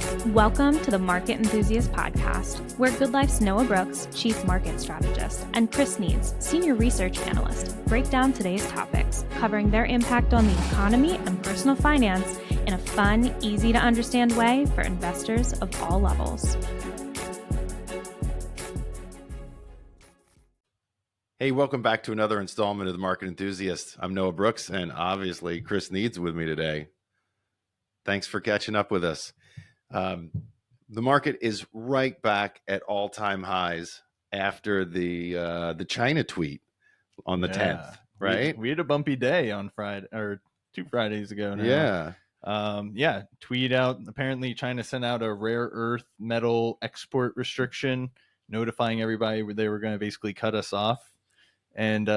Welcome to the Market Enthusiast podcast, where Good Life's Noah Brooks, Chief Market Strategist, and Chris Needs, Senior Research Analyst, break down today's topics, covering their impact on the economy and personal finance in a fun, easy-to-understand way for investors of all levels. Hey, welcome back to another installment of the Market Enthusiast. I'm Noah Brooks, and obviously Chris Needs with me today. Thanks for catching up with us. The market is right back at all-time highs after the China tweet on the 10th, right? We had a bumpy day on Friday, or 2 Fridays ago now. Tweet out. Apparently, China sent out a rare earth metal export restriction, notifying everybody they were going to basically cut us off. And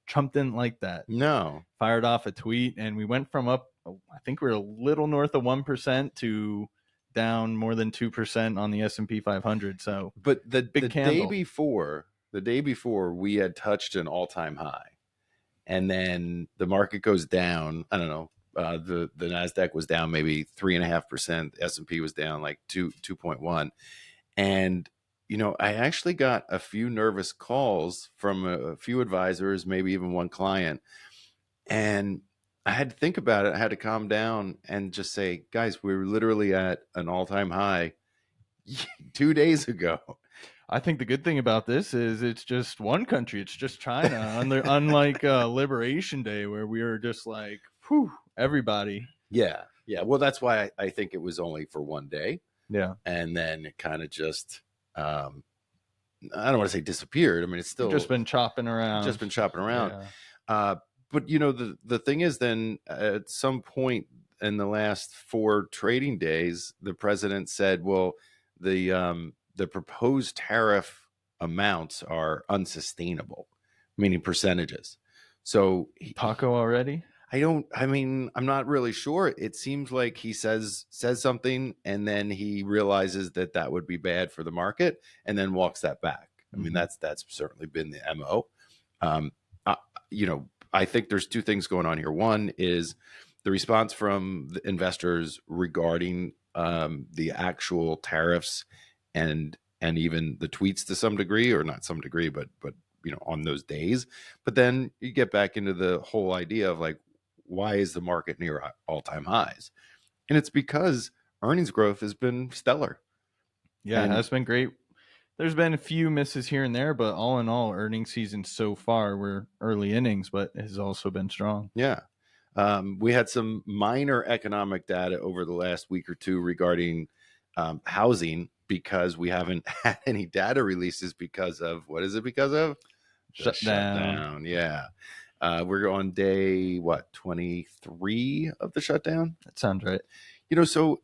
Trump didn't like that. No. Fired off a tweet, and we went from up, I think we were a little north of 1% to down more than 2% on the S&P 500. So, but the day before, we had touched an all-time high, and then the market goes down. I don't know. The Nasdaq was down maybe 3.5%. S&P was down like 2.1, and I actually got a few nervous calls from a few advisors, maybe even one client, and I had to think about it. I had to calm down and just say, guys, we were literally at an all-time high 2 days ago. I think the good thing about this is it's just one country. It's just China, unlike Liberation Day, where we were just like, whew, everybody. Yeah. Well, that's why I think it was only for one day. Yeah. And then it kind of just, I don't want to say disappeared. I mean, it's still just been chopping around. Yeah. But the thing is, then at some point in the last 4 trading days, the president said, well, the proposed tariff amounts are unsustainable, meaning percentages. So Paco already? I'm not really sure. It seems like he says something, and then he realizes that would be bad for the market, and then walks that back. I mean, that's certainly been the MO. I think there's 2 things going on here. One is the response from the investors regarding the actual tariffs and even the tweets to some degree, or not some degree, but on those days. But then you get back into the whole idea of like, why is the market near all-time highs? And it's because earnings growth has been stellar. Yeah, it has been great. There's been a few misses here and there, but all in all, earnings season so far, we're early innings, but it has also been strong. Yeah. We had some minor economic data over the last week or 2 regarding housing, because we haven't had any data releases because of, what is it because of? Shutdown. Yeah. We're on day, 23 of the shutdown? That sounds right. So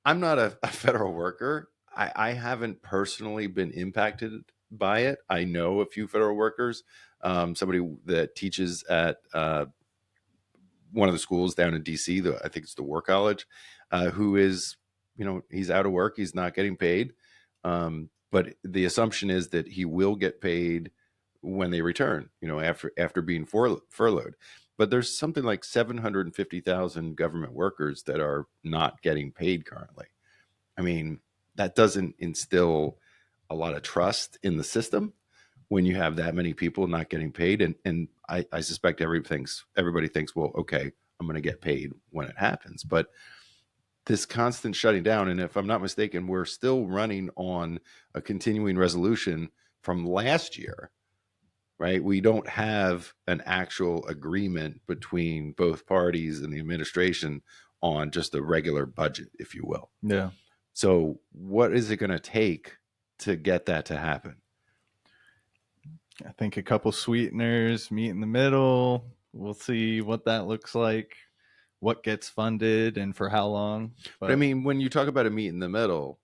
I'm not a federal worker. I haven't personally been impacted by it. I know a few federal workers, somebody that teaches at one of the schools down in DC, I think it's the War College, who is, he's out of work. He's not getting paid. But the assumption is that he will get paid when they return, after being furloughed. But there's something like 750,000 government workers that are not getting paid currently. I mean, that doesn't instill a lot of trust in the system when you have that many people not getting paid. And I suspect everybody thinks, well, okay, I'm going to get paid when it happens. But this constant shutting down, and if I'm not mistaken, we're still running on a continuing resolution from last year, right? We don't have an actual agreement between both parties and the administration on just a regular budget, if you will. Yeah. So what is it going to take to get that to happen? I think a couple sweeteners meet in the middle. We'll see what that looks like, what gets funded, and for how long. But I mean, when you talk about a meet in the middle,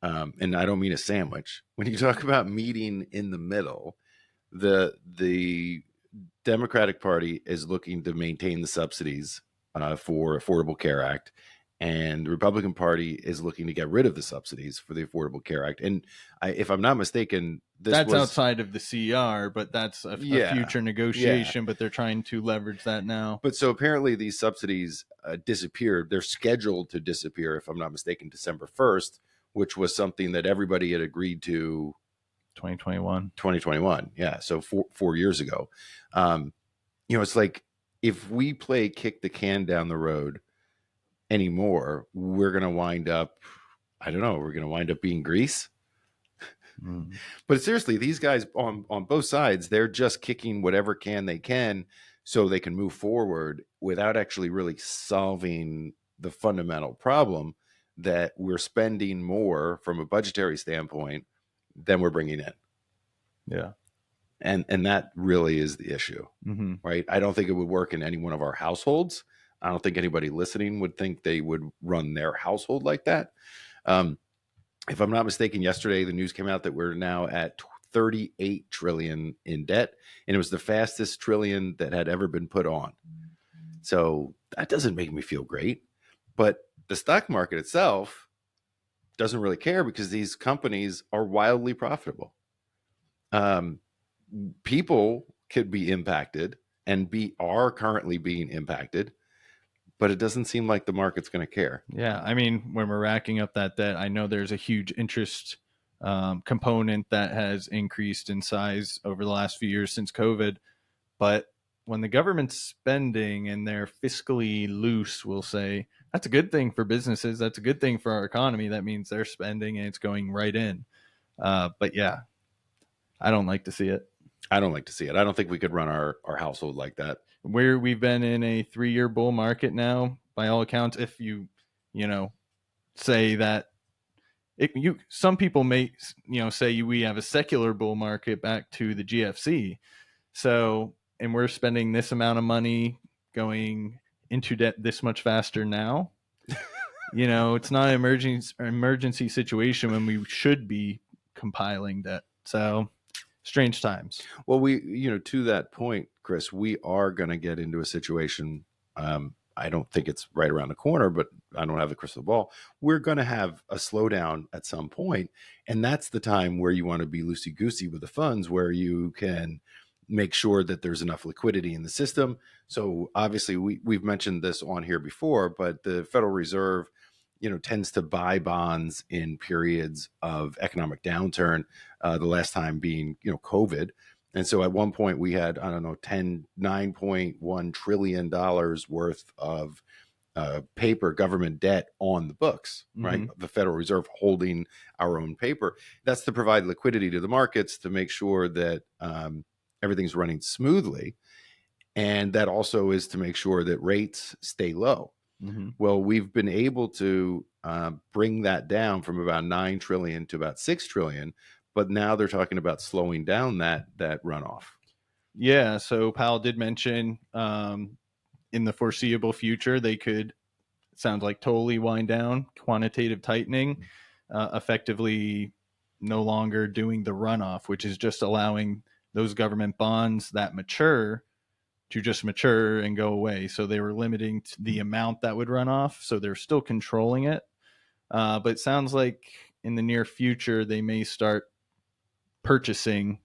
and I don't mean a sandwich, when you talk about meeting in the middle, the Democratic Party is looking to maintain the subsidies for Affordable Care Act, And the Republican Party is looking to get rid of the subsidies for the Affordable Care Act. And if I'm not mistaken, that's outside of the CR, but that's a future negotiation, but they're trying to leverage that now. But so apparently these subsidies disappeared. They're scheduled to disappear, if I'm not mistaken, December 1st, which was something that everybody had agreed to 2021. Yeah. So 4 years ago. It's like, if we play kick the can down the road anymore, we're going to wind up, I don't know, we're going to wind up being Greece. But seriously, these guys on both sides, they're just kicking whatever can they can so they can move forward without actually really solving the fundamental problem that we're spending more from a budgetary standpoint than we're bringing in. Yeah. And that really is the issue, right? I don't think it would work in any one of our households. I don't think anybody listening would think they would run their household like that. If I'm not mistaken, yesterday the news came out that we're now at 38 trillion in debt, and it was the fastest trillion that had ever been put on. So that doesn't make me feel great. But the stock market itself doesn't really care because these companies are wildly profitable. People could be impacted and are currently being impacted, but it doesn't seem like the market's going to care. Yeah. I mean, when we're racking up that debt, I know there's a huge interest component that has increased in size over the last few years since COVID. But when the government's spending and they're fiscally loose, we'll say, that's a good thing for businesses. That's a good thing for our economy. That means they're spending and it's going right in. But yeah, I don't like to see it. I don't like to see it. I don't think we could run our household like that. Where we've been in a 3-year bull market now, by all accounts, if you say that some people may, say we have a secular bull market back to the GFC. So, and we're spending this amount of money going into debt this much faster now. It's not an emergency situation when we should be compiling debt. So strange times. Well, to that point, Chris, we are going to get into a situation. I don't think it's right around the corner, but I don't have the crystal ball. We're going to have a slowdown at some point, and that's the time where you want to be loosey-goosey with the funds, where you can make sure that there's enough liquidity in the system. So obviously, we've mentioned this on here before, but the Federal Reserve, tends to buy bonds in periods of economic downturn. The last time being, COVID. And so at one point we had, $9.1 trillion worth of paper government debt on the books, right? The Federal Reserve holding our own paper. That's to provide liquidity to the markets to make sure that everything's running smoothly. And that also is to make sure that rates stay low. Well, we've been able to bring that down from about 9 trillion to about 6 trillion. But now they're talking about slowing down that runoff. Yeah. So Powell did mention in the foreseeable future, they could, it sounds like, totally wind down quantitative tightening, effectively no longer doing the runoff, which is just allowing those government bonds that mature to just mature and go away. So they were limiting the amount that would run off. So they're still controlling it. But it sounds like in the near future, they may start purchasing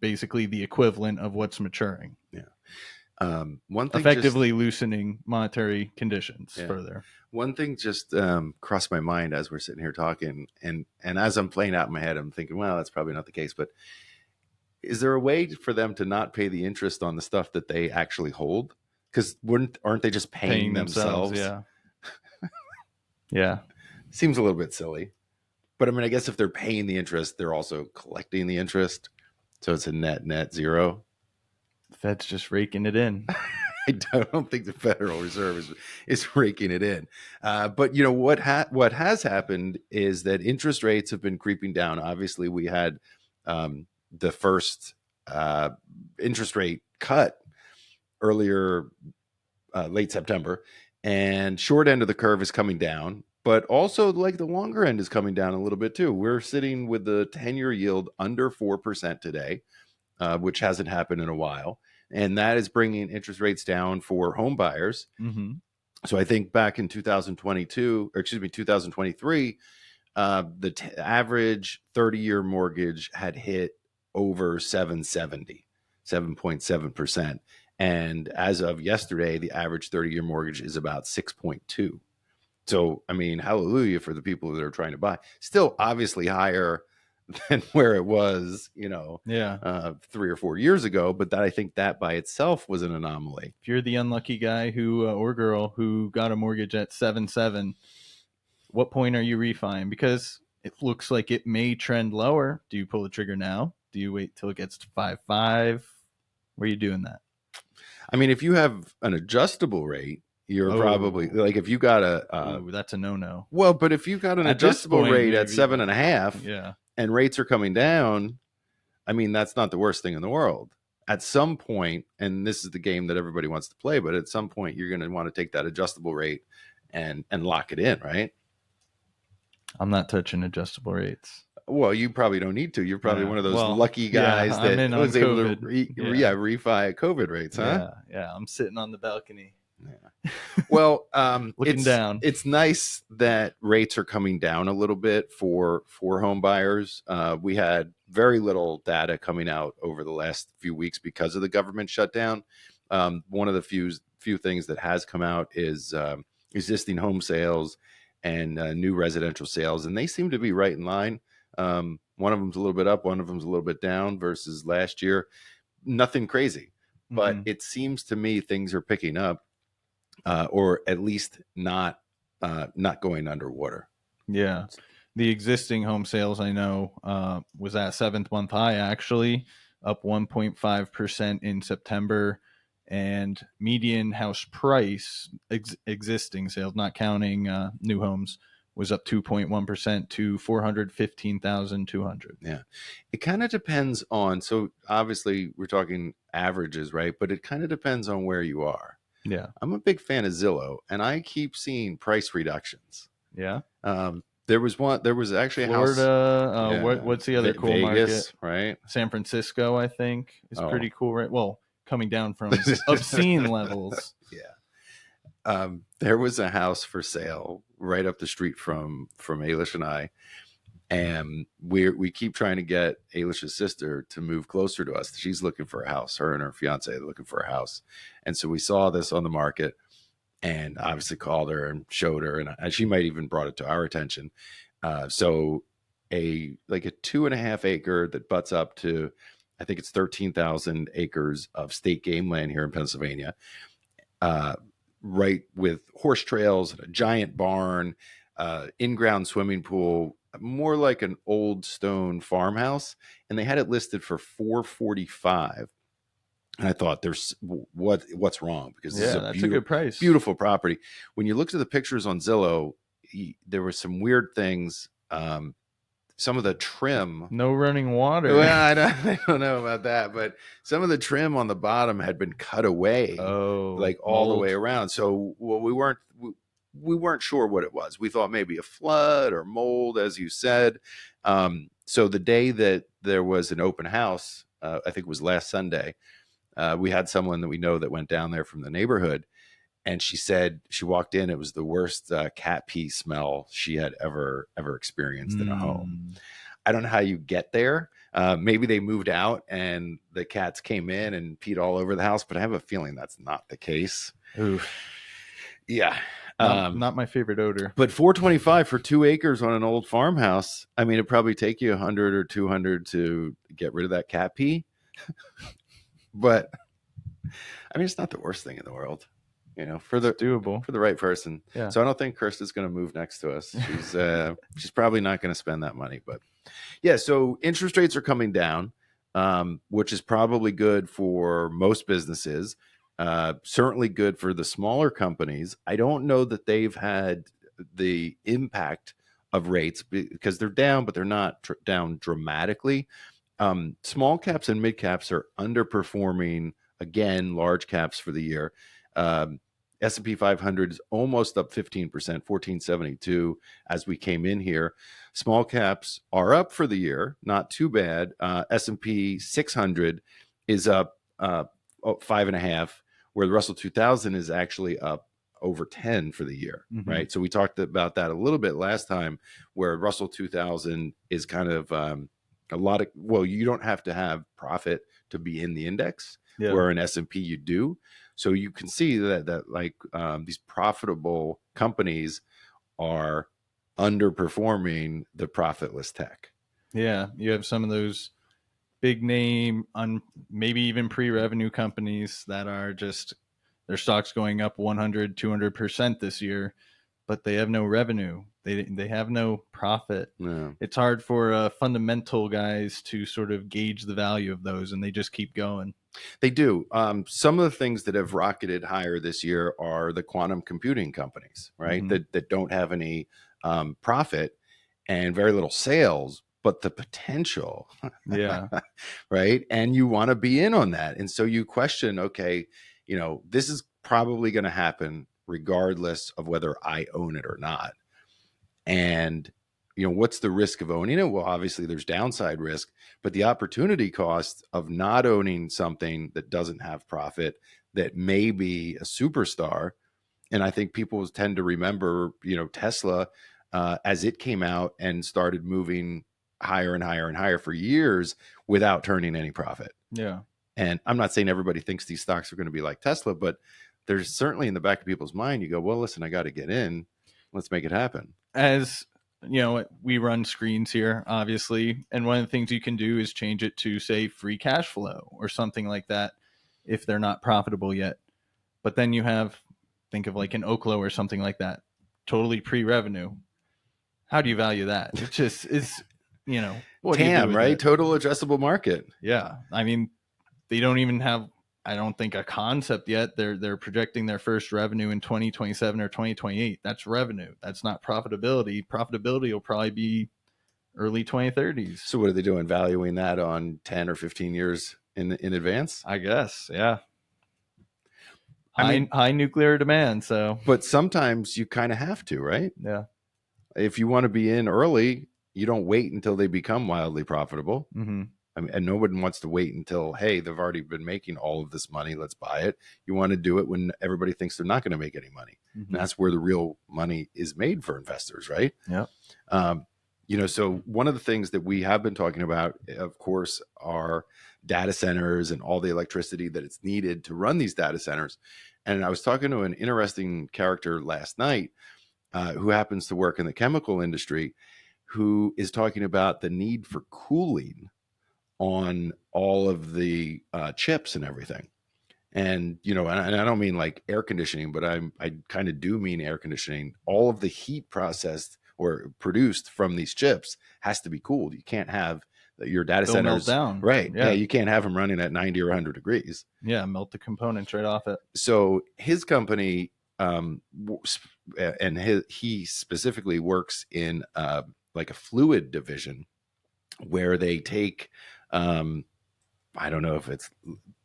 basically the equivalent of what's maturing. Yeah. One thing effectively loosening monetary conditions further. One thing just crossed my mind as we're sitting here talking, and as I'm playing out in my head, I'm thinking, well, that's probably not the case, but is there a way for them to not pay the interest on the stuff that they actually hold? Because aren't they just paying themselves? Yeah. Yeah. Seems a little bit silly. But I mean, I guess if they're paying the interest, they're also collecting the interest. So it's a net zero. The Fed's just raking it in. I don't think the Federal Reserve is raking it in. But what has happened is that interest rates have been creeping down. Obviously, we had the first interest rate cut earlier, late September, and short end of the curve is coming down. But also, like, the longer end is coming down a little bit too. We're sitting with the 10-year yield under 4% today, which hasn't happened in a while. And that is bringing interest rates down for home buyers. So I think back in 2023, the average 30-year mortgage had hit over 7.7%. And as of yesterday, the average 30-year mortgage is about 6.2. So, I mean, hallelujah for the people that are trying to buy. Still obviously higher than where it was, 3 or 4 years ago. But I think that by itself was an anomaly. If you're the unlucky guy who or girl who got a mortgage at 7.7, what point are you refining? Because it looks like it may trend lower. Do you pull the trigger now? Do you wait till it gets to 5.5? Where are you doing that? I mean, if you have an adjustable rate, you're probably like, if you got that's a no. Well, but if you got an adjustable rate at 7.5, and rates are coming down, I mean, that's not the worst thing in the world. At some point, and this is the game that everybody wants to play, but at some point you're going to want to take that adjustable rate and lock it in, right? I'm not touching adjustable rates. Well, you probably don't need to. You're probably one of those lucky guys that was able to refi at COVID rates, huh? Yeah. I'm sitting on the balcony. Yeah. Well, looking down. It's nice that rates are coming down a little bit for home buyers. We had very little data coming out over the last few weeks because of the government shutdown. One of the few things that has come out is existing home sales and new residential sales, and they seem to be right in line. One of them's a little bit up, one of them's a little bit down versus last year. Nothing crazy, but it seems to me things are picking up. Or at least not going underwater. Yeah. The existing home sales, I know, was at 7th-month high, actually, up 1.5% in September. And median house price, existing sales, not counting new homes, was up 2.1% to $415,200. Yeah. It kind of depends on, so obviously we're talking averages, right? But it kind of depends on where you are. Yeah. I'm a big fan of Zillow, and I keep seeing price reductions. Yeah. There was actually Florida, a house. What's the other cool Vegas, market? Right? San Francisco, I think, is pretty cool, right? Well, coming down from obscene levels. Yeah. There was a house for sale right up the street from Ailish and I. And we keep trying to get Ailish's sister to move closer to us. She's looking for a house. Her and her fiance are looking for a house. And so we saw this on the market and obviously called her and showed her. And she might even brought it to our attention. So a 2.5 acre that butts up to, I think it's 13,000 acres of state game land here in Pennsylvania, right with horse trails and a giant barn, in-ground swimming pool, more like an old stone farmhouse, and they had it listed for $445. And I thought, there's what's wrong? Because this is that's a good price, beautiful property. When you looked at the pictures on Zillow, there were some weird things. Some of the trim, no running water. Well, I don't know about that, but some of the trim on the bottom had been cut away, all the way around. So we weren't sure what it was. We thought maybe a flood or mold, as you said. So the day that there was an open house, I think it was last Sunday, we had someone that we know that went down there from the neighborhood. And she said she walked in, it was the worst cat pee smell she had ever experienced in a home. I don't know how you get there. Maybe they moved out and the cats came in and peed all over the house, but I have a feeling that's not the case. Oof. Yeah. Not my favorite odor. But $425 for 2 acres on an old farmhouse. I mean, it'd probably take you $100 or $200 to get rid of that cat pee. But I mean, it's not the worst thing in the world, it's doable for the right person. Yeah. So I don't think Kirsta's going to move next to us. She's probably not going to spend that money, but yeah. So interest rates are coming down, which is probably good for most businesses. Certainly good for the smaller companies. I don't know that they've had the impact of rates because they're down, but they're not down dramatically. Small caps and mid caps are underperforming again, large caps for the year. S&P 500 is almost up 15%, 1472 as we came in here. Small caps are up for the year, not too bad. S&P 600 is up 5.5%, where the Russell 2000 is actually up over 10 for the year, right? So we talked about that a little bit last time, where Russell 2000 is kind of you don't have to have profit to be in the index, where in S&P you do. So you can see that these profitable companies are underperforming the profitless tech. Yeah, you have some of those big name, maybe even pre-revenue companies that are just their stocks going up 100, 200% this year, but they have no revenue. They have no profit. No. It's hard for fundamental guys to sort of gauge the value of those, and they just keep going. They do. Some of the things that have rocketed higher this year are the quantum computing companies, right? That don't have any profit and very little sales, but the potential. Yeah. Right. And you want to be in on that. And so you question, okay, this is probably going to happen regardless of whether I own it or not. And, what's the risk of owning it? Well, obviously there's downside risk, but the opportunity cost of not owning something that doesn't have profit, that may be a superstar. And I think people tend to remember, Tesla, as it came out and started moving higher and higher and higher for years without turning any profit. Yeah. And I'm not saying everybody thinks these stocks are going to be like Tesla, but there's certainly in the back of people's mind, you go, well, listen, I got to get in. Let's make it happen. As we run screens here, obviously, and one of the things you can do is change it to, say, free cash flow or something like that if they're not profitable yet. But then think of like an Oklo or something like that, totally pre-revenue. How do you value that? It just is, what TAM, right? It? Total addressable market. Yeah. I mean, they don't even have, I don't think, a concept yet. They're projecting their first revenue in 2027 or 2028. That's revenue. That's not profitability. Profitability will probably be early 2030s. So what are they doing? Valuing that on 10 or 15 years in advance? I guess. Yeah. High nuclear demand. So, but sometimes you kind of have to, right? Yeah. If you want to be in early, you don't wait until they become wildly profitable. I mean, and no one wants to wait until, hey, they've already been making all of this money, let's buy it. You want to do it when everybody thinks they're not going to make any money. And that's where the real money is made for investors, right? Yeah. So one of the things that we have been talking about, of course, are data centers and all the electricity that it's needed to run these data centers. And I was talking to an interesting character last night who happens to work in the chemical industry, who is talking about the need for cooling on all of the chips and everything. And, and I don't mean like air conditioning, but I kind of do mean air conditioning. All of the heat processed or produced from these chips has to be cooled. You can't have your data centers melt down. Right. Yeah. You can't have them running at 90 or 100 degrees. Yeah. Melt the components right off it. So his company, he specifically works in like a fluid division where they take, I don't know if it's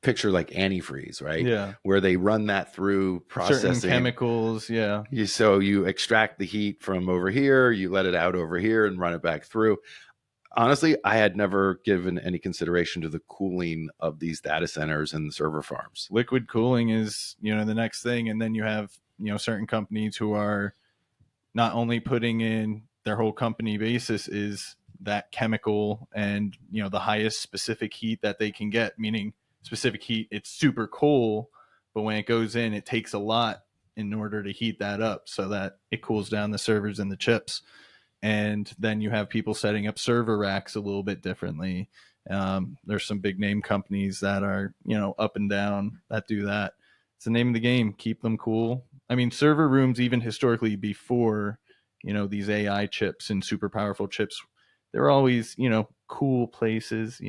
picture like antifreeze, right? Yeah. Where they run that through processing certain chemicals. Yeah. So you extract the heat from over here, you let it out over here and run it back through. Honestly, I had never given any consideration to the cooling of these data centers and the server farms. Liquid cooling is, the next thing. And then you have, certain companies who are not only putting in their whole company basis is that chemical and, the highest specific heat that they can get, meaning specific heat, it's super cool, but when it goes in, it takes a lot in order to heat that up so that it cools down the servers and the chips. And then you have people setting up server racks a little bit differently. There's some big name companies that are, up and down that do that. It's the name of the game. Keep them cool. I mean, server rooms, even historically before, these AI chips and super powerful chips, they're always, cool places,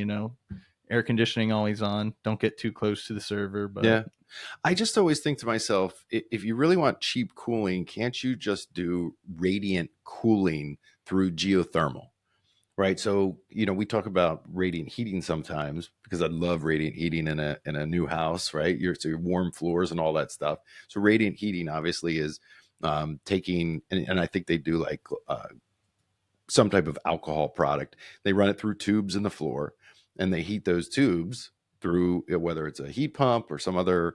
air conditioning always on. Don't get too close to the server. But yeah, I just always think to myself, if you really want cheap cooling, can't you just do radiant cooling through geothermal? Right. So, we talk about radiant heating sometimes because I love radiant heating in a new house, right? Your warm floors and all that stuff. So radiant heating obviously is taking, and I think they do like some type of alcohol product. They run it through tubes in the floor and they heat those tubes through, whether it's a heat pump or some other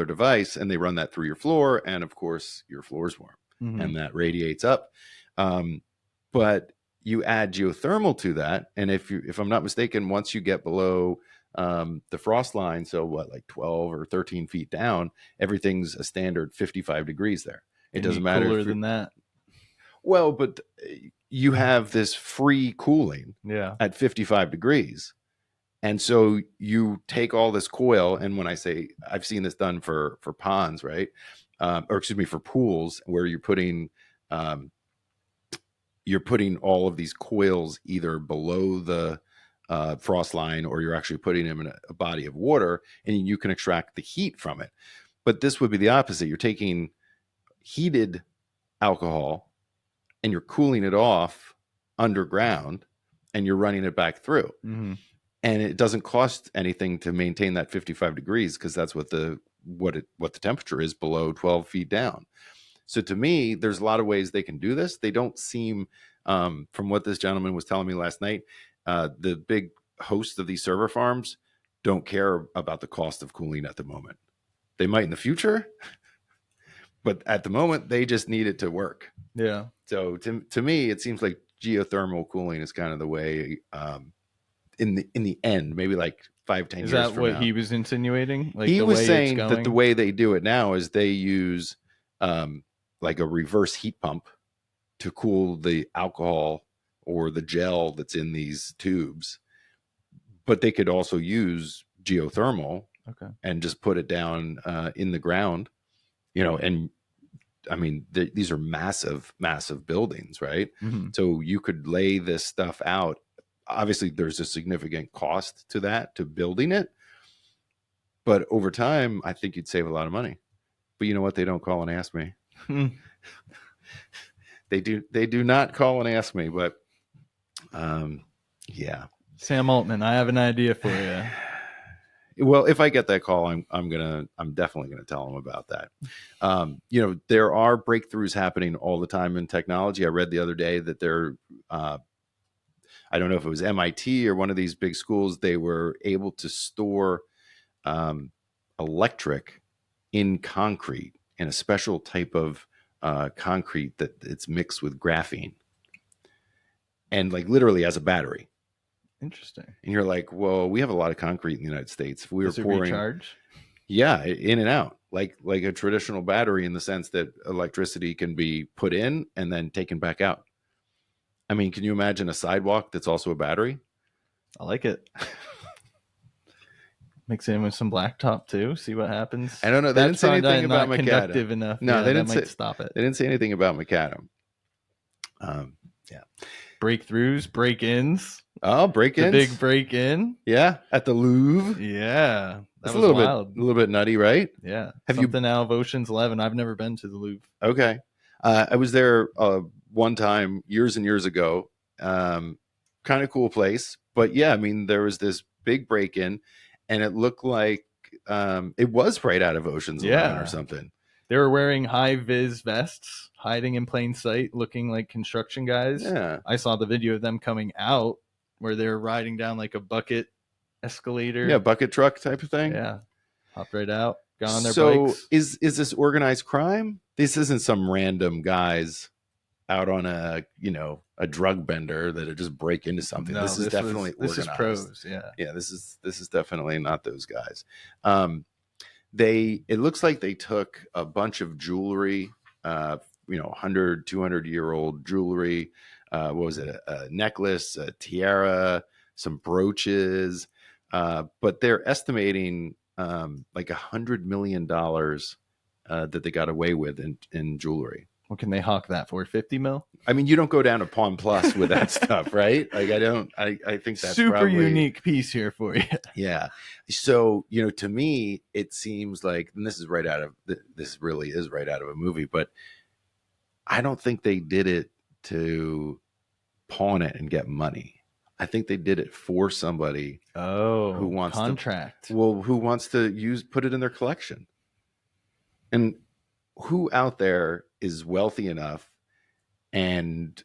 device, and they run that through your floor, and of course your floor is warm, and that radiates up. But you add geothermal to that, and if I'm not mistaken, once you get below the frost line, so like 12 or 13 feet down, everything's a standard 55 degrees there. It doesn't matter cooler than that. Well, but you have this free cooling at 55 degrees. And so you take all this coil, and when I say, I've seen this done for ponds, right? For pools, where you're putting all of these coils either below the frost line, or you're actually putting them in a body of water, and you can extract the heat from it. But this would be the opposite. You're taking heated alcohol and you're cooling it off underground, and you're running it back through. And it doesn't cost anything to maintain that 55 degrees, because that's what the temperature is below 12 feet down. So to me, there's a lot of ways they can do this. They don't seem, from what this gentleman was telling me last night, the big hosts of these server farms don't care about the cost of cooling at the moment. They might in the future, but at the moment, they just need it to work. Yeah. So to me, it seems like geothermal cooling is kind of the way, in the end, maybe like 5-10 years from now. Is that what he was insinuating? Like, he was saying that the way they do it now is they use like a reverse heat pump to cool the alcohol or the gel that's in these tubes. But they could also use geothermal and just put it down in the ground, and I mean, these are massive, massive buildings, right? So you could lay this stuff out. Obviously, there's a significant cost to building it. But over time, I think you'd save a lot of money. But you know what? They don't call and ask me. They do not call and ask me, but yeah. Sam Altman, I have an idea for you. Well, if I get that call, I'm definitely gonna tell them about that. There are breakthroughs happening all the time in technology. I read the other day that I don't know if it was MIT or one of these big schools, they were able to store electric in concrete, in a special type of concrete that it's mixed with graphene, and like literally as a battery. Interesting. And you're like, well, we have a lot of concrete in the United States. If we were pouring, recharge? Yeah, in and out, like a traditional battery, in the sense that electricity can be put in and then taken back out. I mean, can you imagine a sidewalk that's also a battery? I like it. Mix it in with some blacktop too. See what happens. I don't know. They didn't say anything about macadam. Conductive enough. No, they didn't stop it. They didn't say anything about macadam. Yeah. Breakthroughs, break-ins. Oh, break-ins. The big break-in. Yeah, at the Louvre. Yeah, that's a little bit nutty, right? Yeah. Something out of Ocean's 11. I've never been to the Louvre. Okay, I was there one time years and years ago. Kind of cool place, but yeah, I mean, there was this big break-in, and it looked like it was right out of Ocean's 11 or something. They were wearing high-vis vests, hiding in plain sight, looking like construction guys. Yeah, I saw the video of them coming out, where they're riding down like a bucket escalator. Yeah, bucket truck type of thing. Yeah. Hopped right out, got on their So bikes. is this organized crime? This isn't some random guys out on a drug bender that just break into something. No, this is definitely organized. This is pros, yeah. Yeah, this is definitely not those guys. It looks like they took a bunch of jewelry, 100, 200-year-old jewelry. What was it? A necklace, a tiara, some brooches. But they're estimating like $100 million that they got away with in jewelry. What can they hawk that for? 50 mil? I mean, you don't go down to Pawn Plus with that stuff, right? Like, I think that's super probably unique piece here for you. Yeah. So, to me, it seems like, and this really is right out of a movie, but I don't think they did it to pawn it and get money. I think they did it for somebody who wants contract. Who wants to put it in their collection. And who out there is wealthy enough and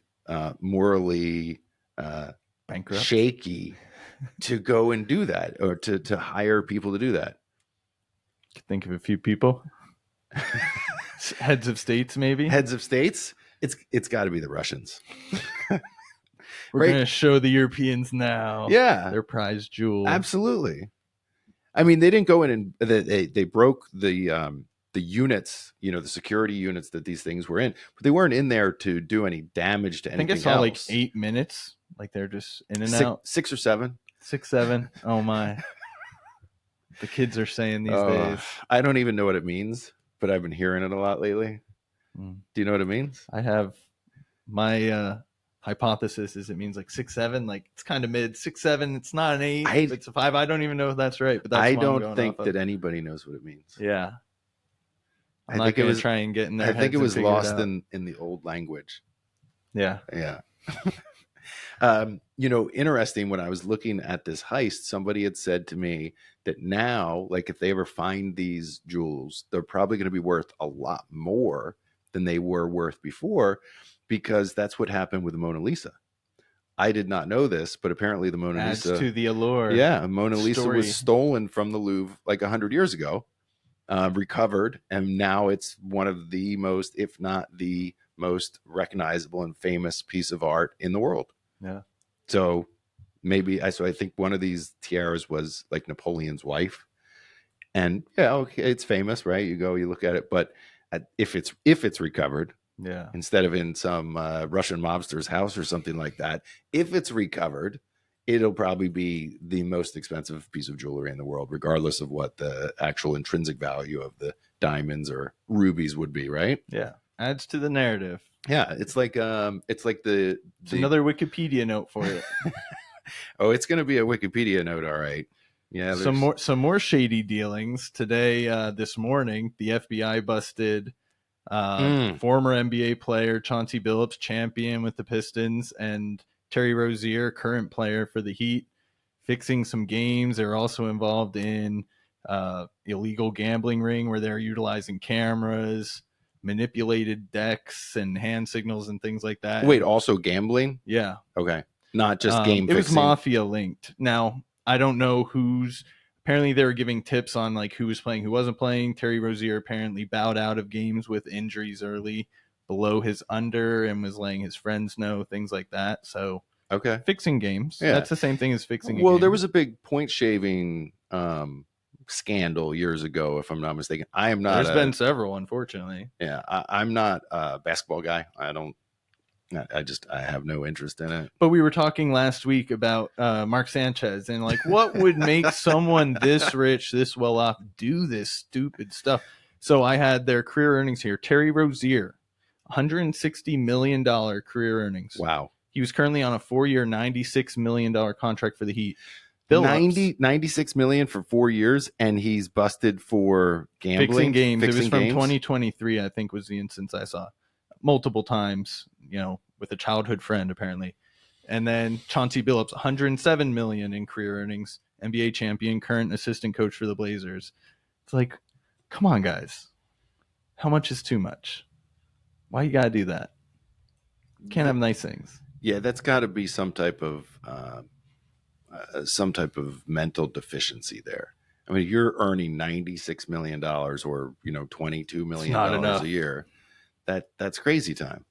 morally bankrupt, shaky to go and do that, or to hire people to do that. Think of a few people. Heads of states, maybe. Heads of states. It's got to be the Russians. We're right? going to show the Europeans now. Yeah, their prize jewel. Absolutely. I mean, they didn't go in and they broke the units, the security units that these things were in, but they weren't in there to do any damage to anything. I think I saw else. like 8 minutes. Like they're just in and out. 6 or 7. 6, 7. Oh my. The kids are saying these days. I don't even know what it means, but I've been hearing it a lot lately. Do you know what it means? I have my hypothesis is it means like 6, 7. Like it's kind of mid 6, 7. It's not an 8. It's a 5. I don't even know if that's right, but that's I don't think that anybody knows what it means. Yeah. I'm not going to try and get in there. I think it was lost in the old language. Yeah. Yeah. Interesting, when I was looking at this heist, somebody had said to me that now, like if they ever find these jewels, they're probably going to be worth a lot more than they were worth before, because that's what happened with the Mona Lisa. I did not know this, but apparently the Mona Adds Lisa to the allure. Yeah, Mona Lisa was stolen from the Louvre like 100 years ago, recovered, and now it's one of the most, if not the most recognizable and famous piece of art in the world. Yeah. So I think one of these tiaras was like Napoleon's wife, and yeah, okay, it's famous, right? You look at it, but if it's recovered, yeah, instead of in some Russian mobster's house or something like that, if it's recovered, it'll probably be the most expensive piece of jewelry in the world, regardless of what the actual intrinsic value of the diamonds or rubies would be, right? Yeah. Adds to the narrative. Yeah, it's like the another Wikipedia note for it. Oh, it's going to be a Wikipedia note, all right. Yeah, some more shady dealings today. This morning, the FBI busted former NBA player Chauncey Billups, champion with the Pistons, and Terry Rozier, current player for the Heat, fixing some games. They're also involved in illegal gambling ring where they're utilizing cameras, manipulated decks and hand signals and things like that. Wait, also gambling? Yeah. Okay. Not just game fixing. It was mafia linked. Now, I don't know apparently they were giving tips on like who was playing, who wasn't playing. Terry Rozier apparently bowed out of games with injuries early, below his under, and was letting his friends know, things like that. So okay. Fixing games. Yeah. That's the same thing as fixing a game. There was a big point shaving scandal years ago, if I'm not mistaken. I am not. There's been several, unfortunately. Yeah, I'm not a basketball guy. I have no interest in it. But we were talking last week about Mark Sanchez and like what would make someone this rich, this well off, do this stupid stuff. So I had their career earnings here. Terry Rozier, $160 million career earnings. Wow. He was currently on a 4-year, $96 million contract for the Heat. Billups, 96 million for 4 years, and he's busted for gambling. Fixing games. It was from 2023, I think, was the instance I saw multiple times, with a childhood friend, apparently. And then Chauncey Billups, $107 million in career earnings, NBA champion, current assistant coach for the Blazers. It's like, come on, guys. How much is too much? Why you got to do that? Can't have nice things. Yeah, that's got to be some type of mental deficiency there. I mean, you're earning $96 million or, $22 million a year. That's crazy time.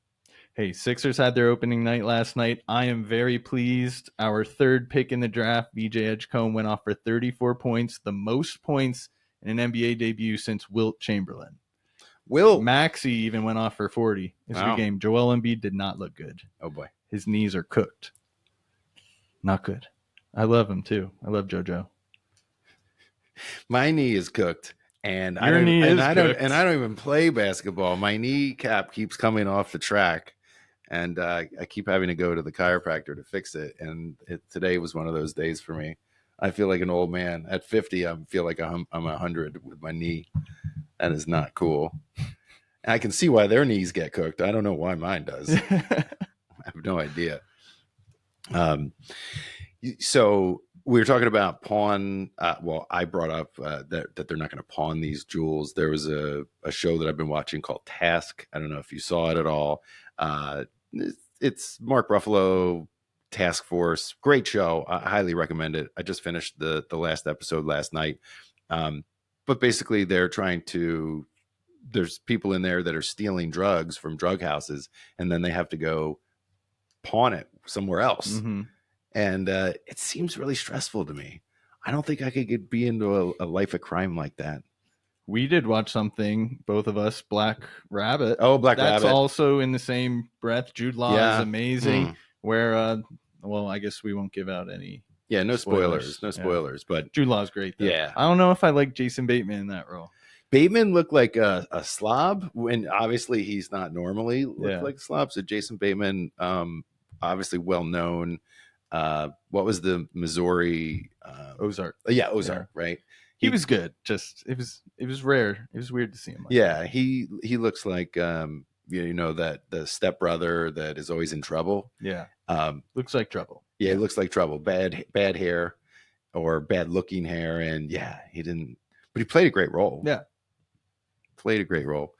Hey, Sixers had their opening night last night. I am very pleased. Our third pick in the draft, BJ Edgecombe, went off for 34 points, the most points in an NBA debut since Wilt Chamberlain. Maxey even went off for 40 this game. Joel Embiid did not look good. Oh, boy. His knees are cooked. Not good. I love him, too. I love JoJo. My knee is cooked. And I don't even play basketball. My kneecap keeps coming off the track, and I keep having to go to the chiropractor to fix it. And today was one of those days for me. I feel like an old man. At 50, I feel like I'm 100 with my knee. That is not cool. And I can see why their knees get cooked. I don't know why mine does. I have no idea. So we were talking about pawn. I brought up that they're not going to pawn these jewels. There was a show that I've been watching called Task. I don't know if you saw it at all. It's Mark Ruffalo Task Force. Great show. I highly recommend it. I just finished the last episode last night. But basically there's people in there that are stealing drugs from drug houses, and then they have to go pawn it somewhere else. Mm-hmm. And it seems really stressful to me. I don't think I could be into a life of crime like that. We did watch something, both of us, Black Rabbit. Oh, Black Rabbit. That's also in the same breath. Jude Law is amazing. Where, well, I guess we won't give out any. Yeah, no spoilers. No spoilers. Yeah. But Jude Law's great, though. Yeah. I don't know if I like Jason Bateman in that role. Bateman looked like a slob, when obviously he's not normally looked like a slob. So Jason Bateman, obviously well known. What was the Missouri? Ozark. Yeah, Ozark, right? He was good. Just it was rare. It was weird to see him. That. He looks like that the stepbrother that is always in trouble. Yeah. Looks like trouble. Yeah, it looks like trouble. Bad hair, or bad looking hair, and he didn't. But he played a great role. Yeah, played a great role.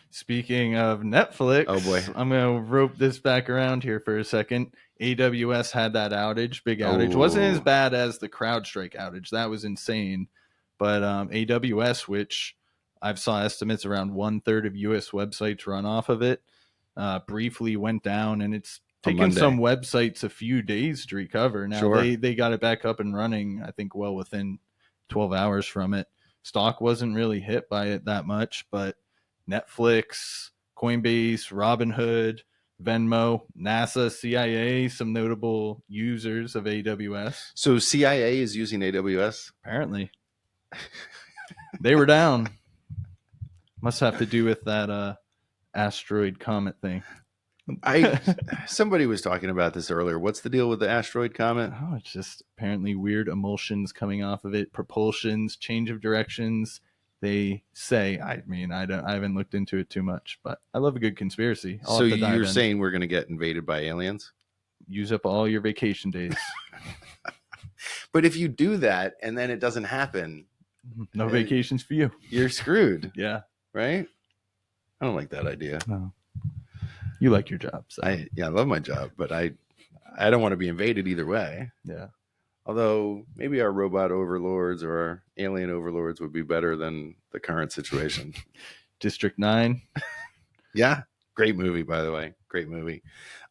Speaking of Netflix, oh boy, I'm gonna rope this back around here for a second. AWS had that outage, big outage. Wasn't as bad as the CrowdStrike outage. That was insane. But AWS, which I've saw estimates around 1/3 of US websites run off of it, briefly went down, and it's taken some websites a few days to recover. Now they got it back up and running, I think, well within 12 hours from it. Stock wasn't really hit by it that much, but Netflix, Coinbase, Robinhood, Venmo, NASA, CIA, some notable users of AWS. So CIA is using AWS? Apparently. They were down. Must have to do with that asteroid comet thing. Somebody was talking about this earlier. What's the deal with the asteroid comet? Oh, it's just apparently weird emulsions coming off of it, propulsions, change of directions. They say. I mean, I haven't looked into it too much, but I love a good conspiracy. So you're saying we're going to get invaded by aliens? Use up all your vacation days. But if you do that and then it doesn't happen, no vacations for you. You're screwed. Yeah. Right? I don't like that idea. No. You like your job. So. I love my job, but I don't want to be invaded either way. Yeah. Although maybe our robot overlords or our alien overlords would be better than the current situation. District 9. Yeah. Great movie, by the way. Great movie.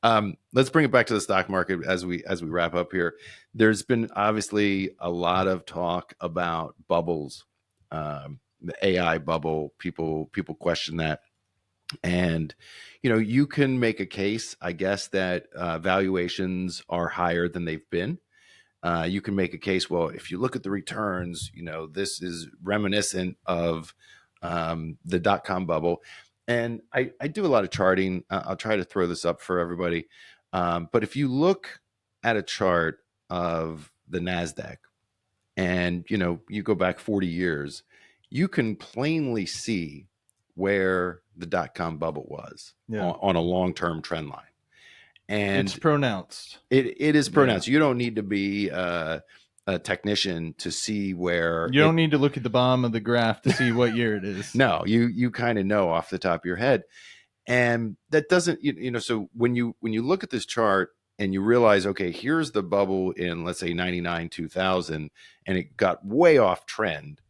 Let's bring it back to the stock market as we wrap up here. There's been obviously a lot of talk about bubbles, the AI bubble. People question that. And, you can make a case, I guess, that valuations are higher than they've been. You can make a case, well, if you look at the returns, this is reminiscent of the dot-com bubble. And I do a lot of charting. I'll try to throw this up for everybody. But if you look at a chart of the NASDAQ and, you go back 40 years, you can plainly see where the dot-com bubble was on a long-term trend line. And it's pronounced. It is pronounced. Yeah. You don't need to be a technician to see where. You don't need to look at the bottom of the graph to see what year it is. No, you kind of know off the top of your head. And that doesn't, so when you look at this chart and you realize, okay, here's the bubble in, let's say, 99, 2000, and it got way off trend.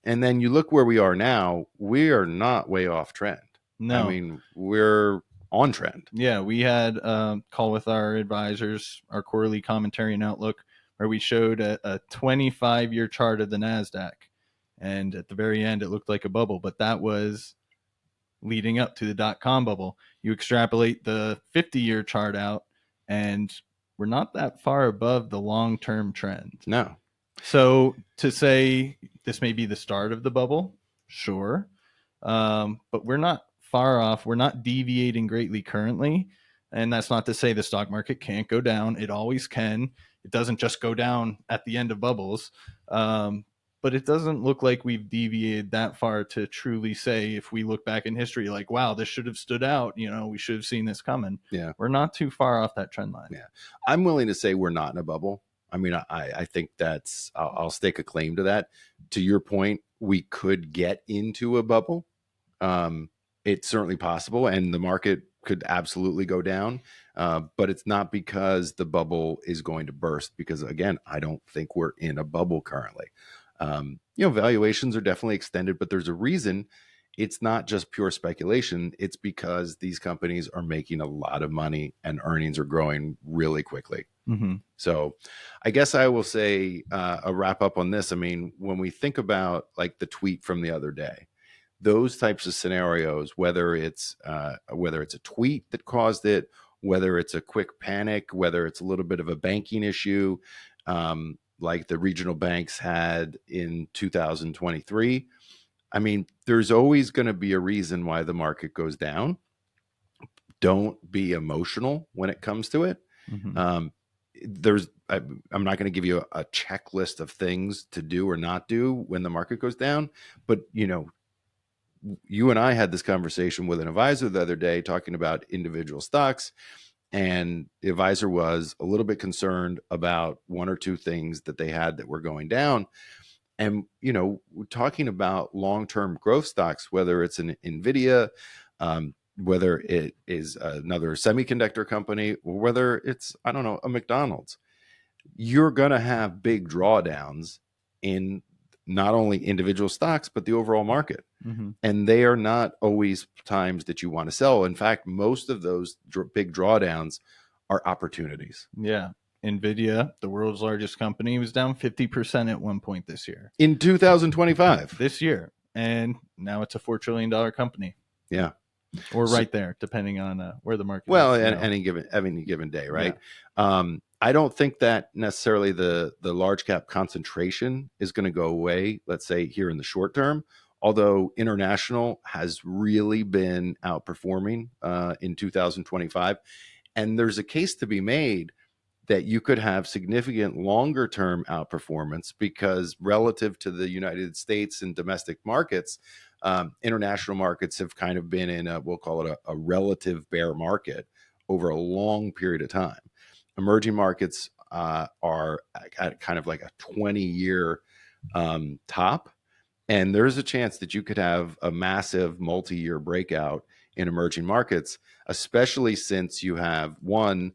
And then you look where we are now, we are not way off trend. No. I mean, we're on trend. Yeah, we had a call with our advisors, our quarterly commentary and outlook, where we showed a 25-year chart of the NASDAQ. And at the very end, it looked like a bubble, but that was leading up to the dot-com bubble. You extrapolate the 50-year chart out, and we're not that far above the long-term trend. No. So to say this may be the start of the bubble, sure, but we're not far off. We're not deviating greatly currently, and that's not to say the stock market can't go down. It always can. It doesn't just go down at the end of bubbles, but it doesn't look like we've deviated that far to truly say, if we look back in history, like, wow, this should have stood out. We should have seen this coming. Yeah, we're not too far off that trend line. Yeah, I'm willing to say we're not in a bubble. I mean, I think that's, I'll stake a claim to that. To your point, we could get into a bubble. It's certainly possible. And the market could absolutely go down. But it's not because the bubble is going to burst, because again, I don't think we're in a bubble currently. Valuations are definitely extended, but there's a reason. It's not just pure speculation. It's because these companies are making a lot of money and earnings are growing really quickly. Mm-hmm. So I guess I will say a wrap up on this. I mean, when we think about like the tweet from the other day, those types of scenarios, whether it's a tweet that caused it, whether it's a quick panic, whether it's a little bit of a banking issue, like the regional banks had in 2023. I mean, there's always going to be a reason why the market goes down. Don't be emotional when it comes to it. Mm-hmm. I'm not going to give you a checklist of things to do or not do when the market goes down, but you and I had this conversation with an advisor the other day talking about individual stocks, and the advisor was a little bit concerned about one or two things that they had that were going down. And, we're talking about long-term growth stocks, whether it's an NVIDIA, whether it is another semiconductor company, or whether it's, I don't know, a McDonald's. You're going to have big drawdowns in not only individual stocks, but the overall market. Mm-hmm. And they are not always times that you want to sell. In fact, most of those big drawdowns are opportunities. Yeah. NVIDIA, the world's largest company, was down 50% at one point this year. In 2025. This year. And now it's a $4 trillion company. Yeah. Or right there, depending on where the market is. At any given day, right? Yeah. I don't think that necessarily the large cap concentration is going to go away, let's say here in the short term, although international has really been outperforming in 2025. And there's a case to be made that you could have significant longer term outperformance, because relative to the United States and domestic markets, international markets have kind of been in we'll call it a relative bear market over a long period of time. Emerging markets are at kind of like a 20-year top. And there's a chance that you could have a massive multi-year breakout in emerging markets, especially since you have one,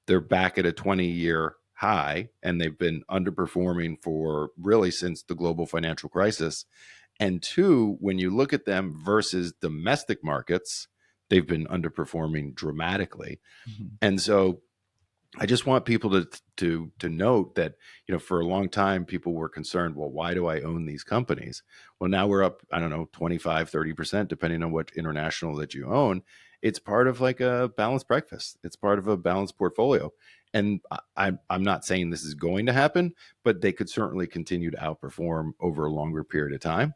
they're back at a 20-year high, and they've been underperforming for really since the global financial crisis. And two, when you look at them versus domestic markets, they've been underperforming dramatically. Mm-hmm. And so I just want people to note that, for a long time, people were concerned, well, why do I own these companies? Well, now we're up, I don't know, 25, 30%, depending on what international that you own. It's part of like a balanced breakfast. It's part of a balanced portfolio. And I'm not saying this is going to happen, but they could certainly continue to outperform over a longer period of time.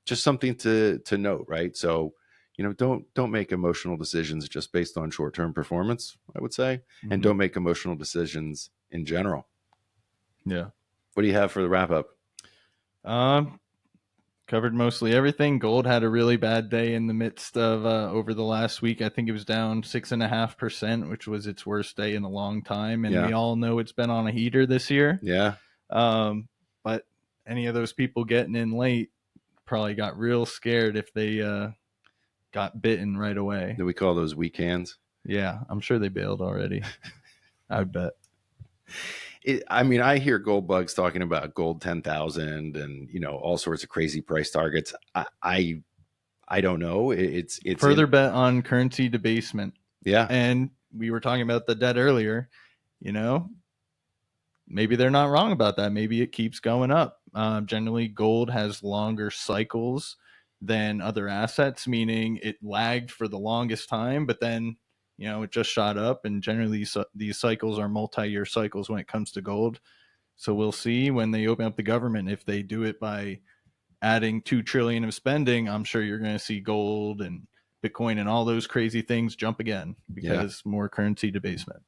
Just something to note, right? So, don't make emotional decisions just based on short-term performance, I would say, mm-hmm. and don't make emotional decisions in general. Yeah. What do you have for the wrap up? Covered mostly everything. Gold had a really bad day in the midst of over the last week. I think it was down 6.5%, which was its worst day in a long time. And we all know it's been on a heater this year. Yeah. But any of those people getting in late probably got real scared if they got bitten right away. Do we call those weak hands? Yeah, I'm sure they bailed already. I bet. I hear gold bugs talking about gold 10,000 and all sorts of crazy price targets. I don't know. It's further bet on currency debasement. Yeah, and we were talking about the debt earlier. Maybe they're not wrong about that. Maybe it keeps going up. Generally, gold has longer cycles than other assets, meaning it lagged for the longest time, but then it just shot up, and generally these cycles are multi-year cycles when it comes to gold. So we'll see when they open up the government. If they do it by adding $2 trillion of spending, I'm sure you're going to see gold and Bitcoin and all those crazy things jump again because more currency debasement.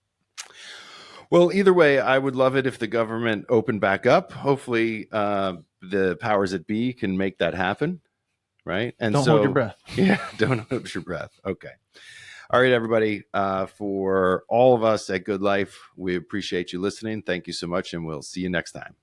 Well, either way, I would love it if the government opened back up. Hopefully the powers that be can make that happen. Right. And don't hold your breath. Yeah. Don't hold your breath. Okay. All right, everybody. For all of us at Good Life, we appreciate you listening. Thank you so much. And we'll see you next time.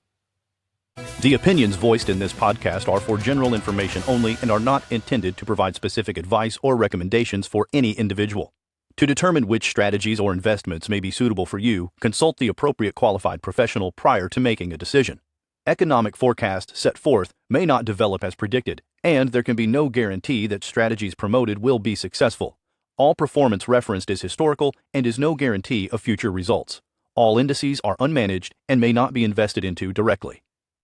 The opinions voiced in this podcast are for general information only and are not intended to provide specific advice or recommendations for any individual. To determine which strategies or investments may be suitable for you, consult the appropriate qualified professional prior to making a decision. Economic forecasts set forth may not develop as predicted, and there can be no guarantee that strategies promoted will be successful. All performance referenced is historical and is no guarantee of future results. All indices are unmanaged and may not be invested into directly.